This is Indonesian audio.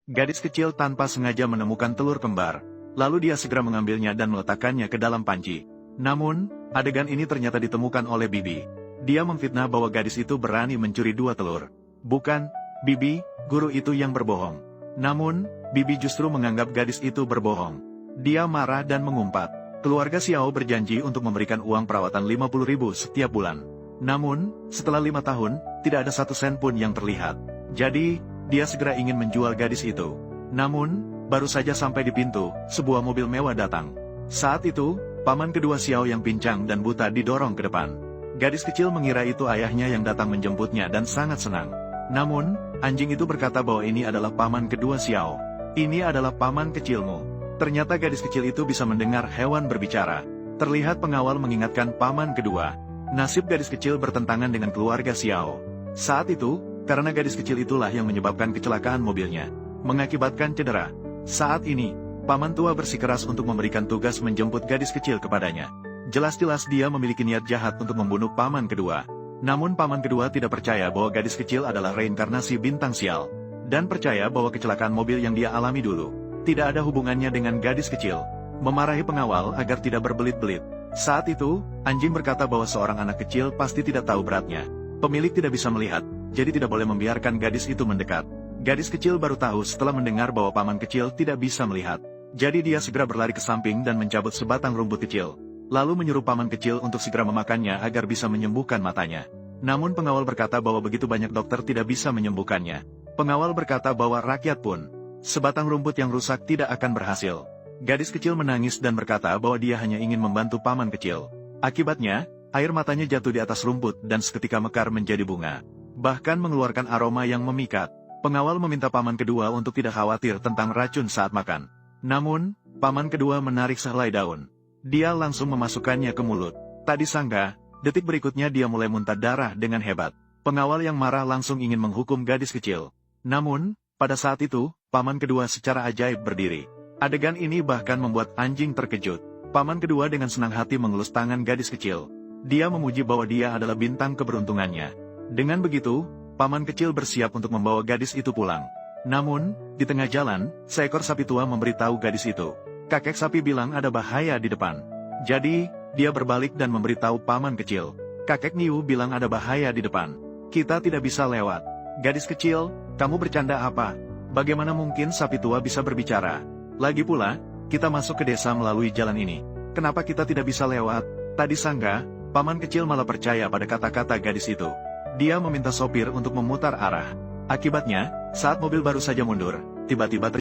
Gadis kecil tanpa sengaja menemukan telur kembar. Lalu dia segera mengambilnya dan meletakkannya ke dalam panci. Namun, adegan ini ternyata ditemukan oleh Bibi. Dia memfitnah bahwa gadis itu berani mencuri 2 telur. Bukan, Bibi, guru itu yang berbohong. Namun, Bibi justru menganggap gadis itu berbohong. Dia marah dan mengumpat. Keluarga Xiao berjanji untuk memberikan uang perawatan 50.000 setiap bulan. Namun, setelah 5 tahun, tidak ada 1 sen pun yang terlihat. Jadi, dia segera ingin menjual gadis itu. Namun, baru saja sampai di pintu, sebuah mobil mewah datang. Saat itu, paman kedua Xiao yang pincang dan buta didorong ke depan. Gadis kecil mengira itu ayahnya yang datang menjemputnya dan sangat senang. Namun, anjing itu berkata bahwa ini adalah paman kedua Xiao. Ini adalah paman kecilmu. Ternyata gadis kecil itu bisa mendengar hewan berbicara. Terlihat pengawal mengingatkan paman kedua. Nasib gadis kecil bertentangan dengan keluarga Xiao. Saat itu, karena gadis kecil itulah yang menyebabkan kecelakaan mobilnya, mengakibatkan cedera. Saat ini, paman tua bersikeras untuk memberikan tugas menjemput gadis kecil kepadanya. Jelas-jelas dia memiliki niat jahat untuk membunuh paman kedua. Namun paman kedua tidak percaya bahwa gadis kecil adalah reinkarnasi bintang sial. Dan percaya bahwa kecelakaan mobil yang dia alami dulu tidak ada hubungannya dengan gadis kecil. Memarahi pengawal agar tidak berbelit-belit. Saat itu, anjing berkata bahwa seorang anak kecil pasti tidak tahu beratnya. Pemilik tidak bisa melihat, jadi tidak boleh membiarkan gadis itu mendekat. Gadis kecil baru tahu setelah mendengar bahwa paman kecil tidak bisa melihat. Jadi dia segera berlari ke samping dan mencabut sebatang rumput kecil. Lalu menyuruh paman kecil untuk segera memakannya agar bisa menyembuhkan matanya. Namun pengawal berkata bahwa begitu banyak dokter tidak bisa menyembuhkannya. Pengawal berkata bahwa rakyat pun, sebatang rumput yang rusak tidak akan berhasil. Gadis kecil menangis dan berkata bahwa dia hanya ingin membantu paman kecil. Akibatnya, air matanya jatuh di atas rumput dan seketika mekar menjadi bunga. Bahkan mengeluarkan aroma yang memikat. Pengawal meminta paman kedua untuk tidak khawatir tentang racun saat makan. Namun, paman kedua menarik sehelai daun. Dia langsung memasukkannya ke mulut. Tak disangka, detik berikutnya dia mulai muntah darah dengan hebat. Pengawal yang marah langsung ingin menghukum gadis kecil. Namun, pada saat itu, paman kedua secara ajaib berdiri. Adegan ini bahkan membuat anjing terkejut. Paman kedua dengan senang hati mengelus tangan gadis kecil. Dia memuji bahwa dia adalah bintang keberuntungannya. Dengan begitu, paman kecil bersiap untuk membawa gadis itu pulang. Namun, di tengah jalan, seekor sapi tua memberitahu gadis itu. Kakek sapi bilang ada bahaya di depan. Jadi, dia berbalik dan memberitahu paman kecil. Kakek Niu bilang ada bahaya di depan. Kita tidak bisa lewat. Gadis kecil, kamu bercanda apa? Bagaimana mungkin sapi tua bisa berbicara? Lagi pula, kita masuk ke desa melalui jalan ini. Kenapa kita tidak bisa lewat? Tak disangka, paman kecil malah percaya pada kata-kata gadis itu. Dia meminta sopir untuk memutar arah. Akibatnya, saat mobil baru saja mundur, tiba-tiba